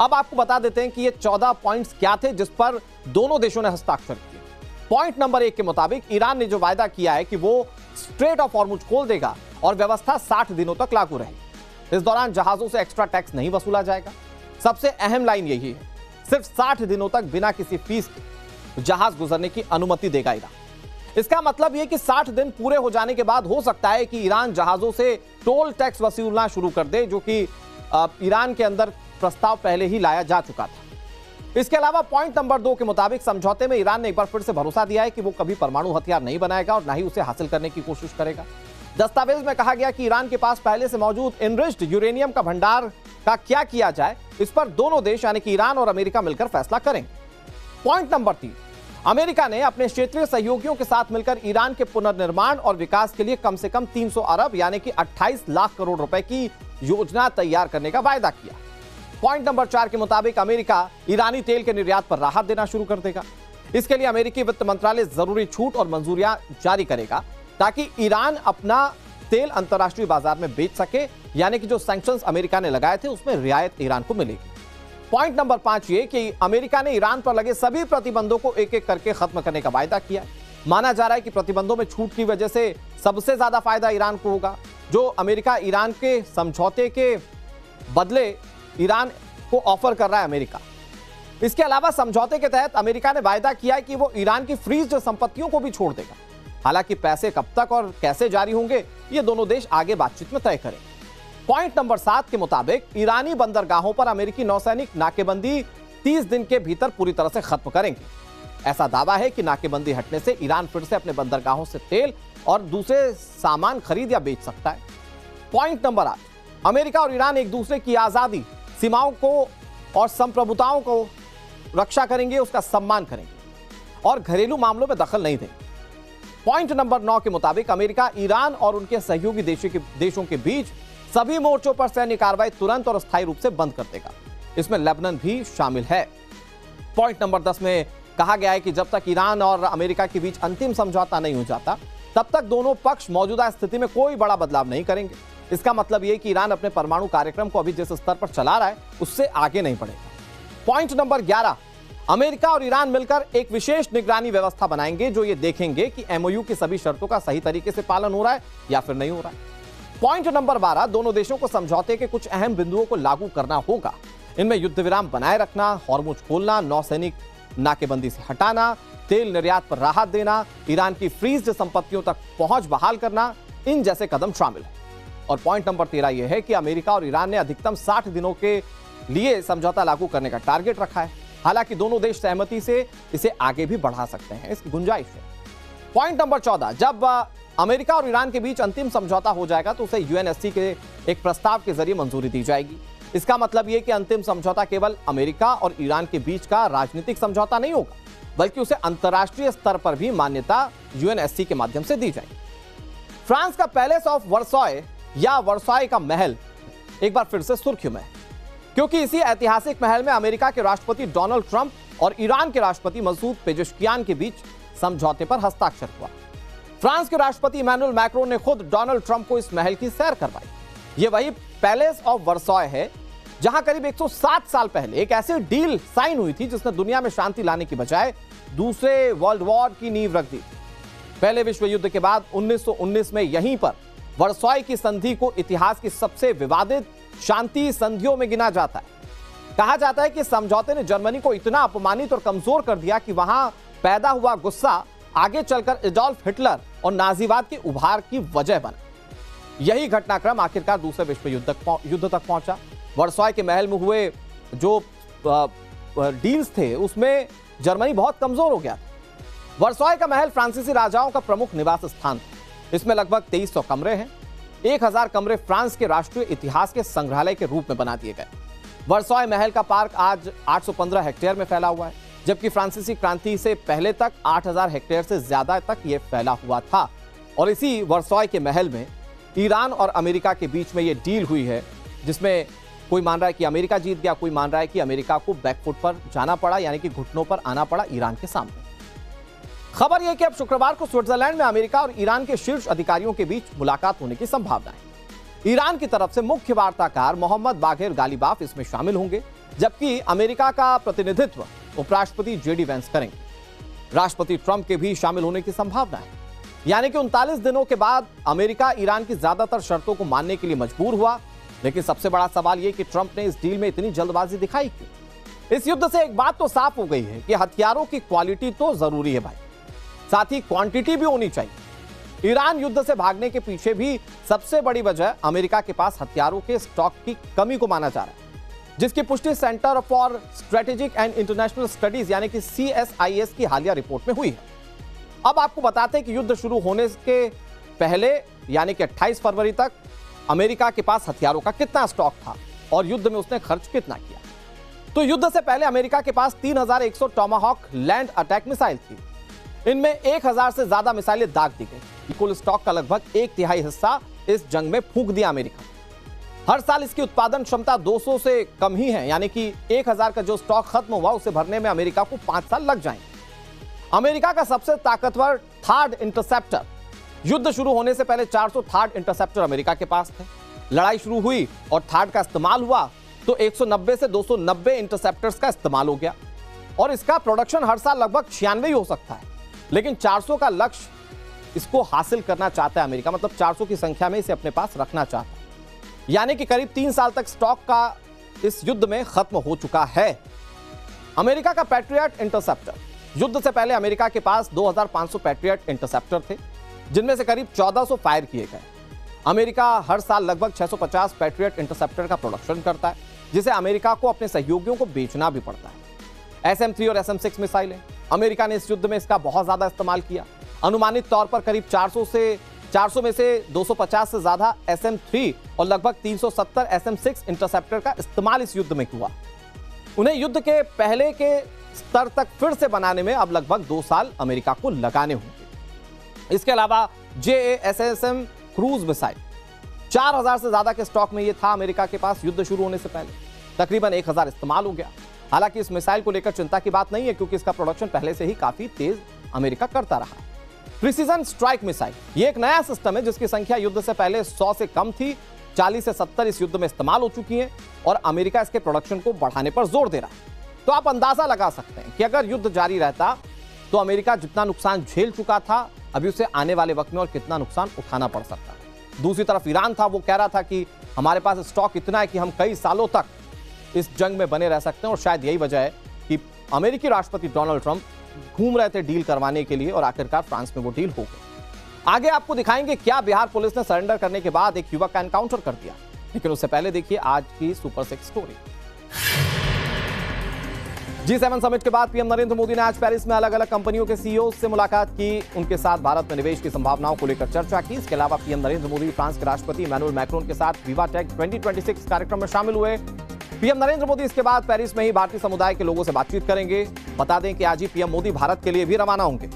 अब आपको बता देते हैं कि ये 14 पॉइंट्स क्या थे जिस पर दोनों देशों ने हस्ताक्षर किए। पॉइंट नंबर 1 के मुताबिक ईरान ने जो वायदा किया है कि वो स्ट्रेट ऑफ हॉर्मुज खोल देगा और व्यवस्था 60 दिनों तक लागू रहेगी। इस दौरान जहाजों से एक्स्ट्रा टैक्स नहीं वसूला जाएगा। सबसे अहम लाइन यही है, सिर्फ 60 दिनों तक बिना किसी फीस के जहाज गुजरने की अनुमति देगा ईरान। इसका मतलब यह कि 60 दिन पूरे हो जाने के बाद हो सकता है कि ईरान जहाजों से टोल टैक्स वसूलना शुरू कर दे, जो कि ईरान के अंदर प्रस्ताव पहले ही लाया जा चुका था। इसके अलावा पॉइंट नंबर 2 के मुताबिक समझौते में ईरान ने एक बार फिर से भरोसा दिया है कि वो कभी परमाणु हथियार नहीं बनाएगा और ना ही उसे हासिल करने की कोशिश करेगा। दस्तावेज में कहा गया कि ईरान के पास पहले से मौजूद इनरिच्ड यूरेनियम का भंडार का क्या किया जाए, इस पर दोनों देश यानी कि ईरान और अमेरिका मिलकर फैसला करेंगे। पॉइंट नंबर 3, अमेरिका ने अपने क्षेत्रीय सहयोगियों के साथ मिलकर ईरान के पुनर्निर्माण और विकास के लिए कम से कम 300 अरब यानी कि 28 लाख करोड़ रुपए की योजना तैयार करने का वायदा किया। पॉइंट नंबर 4 के मुताबिक अमेरिका ईरानी तेल के निर्यात पर राहत देना शुरू कर देगा। इसके लिए अमेरिकी वित्त मंत्रालय जरूरी छूट और मंजूरियां जारी करेगा ताकि ईरान अपना तेल अंतर्राष्ट्रीय बाजार में बेच सके, यानी कि जो सैंक्शंस अमेरिका ने लगाए थे उसमें रियायत ईरान को मिलेगी। पॉइंट नंबर 5 ये कि अमेरिका ने ईरान पर लगे सभी प्रतिबंधों को एक एक करके खत्म करने का वायदा किया। माना जा रहा है कि प्रतिबंधों में छूट की वजह से सबसे ज्यादा फायदा ईरान को होगा, जो अमेरिका ईरान के समझौते के बदले ईरान को ऑफर कर रहा है अमेरिका। इसके अलावा समझौते के तहत अमेरिका ने वायदा किया है कि वो ईरान की फ्रीज्ड संपत्तियों को भी छोड़ देगा। हालांकि पैसे कब तक और कैसे जारी होंगे ये दोनों देश आगे बातचीत में तय करें। पॉइंट नंबर 7 के मुताबिक ईरानी बंदरगाहों पर अमेरिकी नौसैनिक नाकेबंदी 30 दिन के भीतर पूरी तरह से खत्म करेंगे। ऐसा दावा है कि नाकेबंदी हटने से ईरान फिर से अपने बंदरगाहों से तेल और दूसरे सामान खरीद या बेच सकता है। पॉइंट नंबर 8, अमेरिका और ईरान एक दूसरे की आजादी, सीमाओं को और संप्रभुताओं को रक्षा करेंगे, उसका सम्मान करेंगे और घरेलू मामलों में दखल नहीं देंगे। पॉइंट नंबर 9 के मुताबिक अमेरिका ईरान और उनके सहयोगी देशों के बीच सभी मोर्चों पर सैन्य कार्रवाई तुरंत और अस्थायी रूप से बंद कर देगा। इसमें लेबनान भी शामिल है। पॉइंट नंबर 10 में कहा गया है कि जब तक ईरान और अमेरिका के बीच अंतिम समझौता नहीं हो जाता तब तक दोनों पक्ष मौजूदा स्थिति में कोई बड़ा बदलाव नहीं करेंगे। इसका मतलब यह कि ईरान अपने परमाणु कार्यक्रम को अभी जिस स्तर पर चला रहा है उससे आगे नहीं बढ़ेगा। पॉइंट नंबर 11, अमेरिका और ईरान मिलकर एक विशेष निगरानी व्यवस्था बनाएंगे जो ये देखेंगे कि एमओयू की सभी शर्तों का सही तरीके से पालन हो रहा है या फिर नहीं हो रहा है। पॉइंट नंबर 12, दोनों देशों को समझौते के कुछ अहम बिंदुओं को लागू करना होगा। इनमें युद्ध विराम बनाए रखना, हॉर्मुज खोलना, नौसैनिक नाकेबंदी से हटाना, तेल निर्यात पर राहत देना, ईरान की फ्रीज्ड संपत्तियों तक पहुंच बहाल करना, इन जैसे कदम शामिल है। और पॉइंट नंबर 13 यह है कि अमेरिका और ईरान ने अधिकतम 60 दिनों के लिए समझौता लागू करने का टारगेट रखा है। हालांकि दोनों देश सहमति से इसे आगे भी बढ़ा सकते हैं, इसकी गुंजाइश है। पॉइंट नंबर 14, जब अमेरिका और ईरान के बीच अंतिम समझौता हो जाएगा तो उसे यूएनएससी के एक प्रस्ताव के जरिए मंजूरी दी जाएगी। इसका मतलब यह कि अंतिम समझौता केवल अमेरिका और ईरान के बीच का राजनीतिक समझौता नहीं होगा, बल्कि उसे अंतर्राष्ट्रीय स्तर पर भी मान्यता यूएनएससी के माध्यम से दी जाएगी। फ्रांस का पैलेस ऑफ वर्साय या वर्साय का महल एक बार फिर से सुर्खियों में है, क्योंकि इसी ऐतिहासिक महल में अमेरिका के राष्ट्रपति डोनाल्ड ट्रंप और ईरान के राष्ट्रपति मसूद पेजेश्कियान के बीच समझौते पर हस्ताक्षर हुआ। फ्रांस के राष्ट्रपति इमैनुअल मैक्रोन ने खुद डोनाल्ड ट्रंप को इस महल की सैर करवाई। यह वही पैलेस ऑफ वर्साय है जहां करीब 107 साल पहले एक ऐसी डील साइन हुई थी जिसने दुनिया में शांति लाने की बजाय दूसरे वर्ल्ड वॉर की नींव रख दी। पहले विश्व युद्ध के बाद 1919 में यहीं पर वर्साय की संधि को इतिहास की सबसे विवादित शांति संधियों में गिना जाता है। कहा जाता है कि समझौते ने जर्मनी को इतना अपमानित और कमजोर कर दिया कि वहां पैदा हुआ गुस्सा आगे चलकर एडोल्फ हिटलर और नाजीवाद के उभार की वजह बना। यही घटनाक्रम आखिरकार दूसरे विश्व युद्ध तक पहुंचा। वर्साय के महल में हुए जो डील्स थे उसमें जर्मनी बहुत कमजोर हो गया। वर्साय का महल फ्रांसीसी राजाओं का प्रमुख निवास स्थान था। इसमें लगभग 2300 कमरे हैं। 1000 कमरे फ्रांस के राष्ट्रीय इतिहास के संग्रहालय के रूप में बना दिए गए। वर्साय महल का पार्क आज 815 हेक्टेयर में फैला हुआ है, जबकि फ्रांसीसी क्रांति से पहले तक 8000 हेक्टेयर से ज्यादा तक यह फैला हुआ था। और इसी वर्साय के महल में ईरान और अमेरिका के बीच में यह डील हुई है, जिसमें कोई मान रहा है कि अमेरिका जीत गया, कोई मान रहा है कि अमेरिका को बैकफुट पर जाना पड़ा, यानी कि घुटनों पर आना पड़ा ईरान के सामने। खबर यह कि अब शुक्रवार को स्विट्जरलैंड में अमेरिका और ईरान के शीर्ष अधिकारियों के बीच मुलाकात होने की संभावना है। ईरान की तरफ से मुख्य वार्ताकार मोहम्मद बाघेर गालिबाफ इसमें शामिल होंगे। जबकि अमेरिका का प्रतिनिधित्व उपराष्ट्रपति जेडी वेंस करेंगे। राष्ट्रपति ट्रंप के भी शामिल होने की संभावना है, यानी कि 39 दिनों के बाद अमेरिका ईरान की ज्यादातर शर्तों को मानने के लिए मजबूर हुआ। लेकिन सबसे बड़ा सवाल यह कि ट्रंप ने इस डील में इतनी जल्दबाजी दिखाई क्यों? इस युद्ध से एक बात तो साफ हो गई है कि हथियारों की क्वालिटी तो जरूरी है भाई, साथ ही क्वांटिटी भी होनी चाहिए। ईरान युद्ध से भागने के पीछे भी सबसे बड़ी वजह अमेरिका के पास हथियारों के स्टॉक की कमी को माना जा रहा है, जिसकी पुष्टि centre for strategic and international studies यानी कि CSIS की हालिया रिपोर्ट में हुई है। अब आपको बताते हैं कि युद्ध शुरू होने के पहले यानी कि 28 फरवरी तक अमेरिका के पास हथियारों का कितना स्टॉक था और युद्ध में उसने खर्च कितना किया। तो युद्ध से पहले अमेरिका के पास 3100 टॉमाहॉक लैंड अटैक मिसाइल थी। इनमें 1000 से ज्यादा मिसाइलें दाग दी गई। कुल स्टॉक का लगभग 1/3 हिस्सा इस जंग में फूंक दिया अमेरिका। हर साल इसकी उत्पादन क्षमता 200 से कम ही है, यानी कि 1000 का जो स्टॉक खत्म हुआ उसे भरने में अमेरिका को 5 साल लग जाएंगे। अमेरिका का सबसे ताकतवर थर्ड इंटरसेप्टर, युद्ध शुरू होने से पहले 400 थर्ड इंटरसेप्टर अमेरिका के पास थे। लड़ाई शुरू हुई और थर्ड का इस्तेमाल हुआ तो 190 से 290 इंटरसेप्टर्स का इस्तेमाल हो गया और इसका प्रोडक्शन हर साल लगभग 96 ही हो सकता है। लेकिन 400 का लक्ष्य इसको हासिल करना चाहता है अमेरिका, मतलब 400 की संख्या में इसे अपने पास रखना चाहता है, यानी कि करीब 3 साल तक स्टॉक का इस युद्ध में खत्म हो चुका है। अमेरिका का पैट्रियट इंटरसेप्टर, युद्ध से पहले अमेरिका के पास 2500 पैट्रियट इंटरसेप्टर थे, जिनमें से करीब 1400 फायर किए गए। अमेरिका हर साल लगभग 650 पैट्रियट इंटरसेप्टर का प्रोडक्शन करता है, जिसे अमेरिका को अपने सहयोगियों को बेचना भी पड़ता है। SM-3 और SM-6 मिसाइलें, अमेरिका ने इस युद्ध में इसका बहुत ज्यादा इस्तेमाल किया। अनुमानित तौर पर करीब 400 में से 250 से ज्यादा SM-3 और लगभग 370 SM-6 इंटरसेप्टर का इस्तेमाल इस युद्ध में हुआ। उन्हें युद्ध के पहले के स्तर तक फिर से बनाने में अब लगभग 2 साल अमेरिका को लगाने होंगे। इसके अलावा JASSM क्रूज मिसाइल 4000 से ज्यादा के स्टॉक में यह था अमेरिका के पास युद्ध शुरू होने से पहले। तकरीबन 1000 इस्तेमाल हो गया। हालांकि इस मिसाइल को लेकर चिंता की बात नहीं है, क्योंकि इसका प्रोडक्शन पहले से ही काफी तेज अमेरिका करता रहा है। प्रिसीजन स्ट्राइक मिसाइल, यह एक नया सिस्टम है जिसकी संख्या युद्ध से पहले 100 से कम थी। 40 से 70 इस युद्ध में इस्तेमाल हो चुकी हैं और अमेरिका इसके प्रोडक्शन को बढ़ाने पर जोर दे रहा है। तो आप अंदाजा लगा सकते हैं कि अगर युद्ध जारी रहता तो अमेरिका जितना नुकसान झेल चुका था, अभी उसे आने वाले वक्त में और कितना नुकसान उठाना पड़ सकता है। दूसरी तरफ ईरान था, वो कह रहा था कि हमारे पास स्टॉक इतना है कि हम कई सालों तक इस जंग में बने रह सकते हैं, और शायद यही वजह है कि अमेरिकी राष्ट्रपति डोनाल्ड ट्रंप घूम रहे थे डील करवाने के लिए और आखिरकार फ्रांस में वो डील हो गई। आगे आपको दिखाएंगे क्या बिहार पुलिस ने सरेंडर करने के बाद एक युवक का एनकाउंटर कर दिया, लेकिन उससे पहले देखिए आज की सुपर 6 स्टोरी। G7 समिट के बाद पीएम नरेंद्र मोदी ने आज पेरिस में अलग अलग कंपनियों के सीईओ से मुलाकात की, उनके साथ भारत में निवेश की संभावनाओं को लेकर चर्चा की। इसके अलावा पीएम नरेंद्र मोदी फ्रांस के राष्ट्रपति इमैनुअल मैक्रोन के साथ विवाटेक 2026 कार्यक्रम में शामिल हुए। पीएम नरेंद्र मोदी इसके बाद पेरिस में ही भारतीय समुदाय के लोगों से बातचीत करेंगे। बता दें कि आज ही पीएम मोदी भारत के लिए भी रवाना होंगे।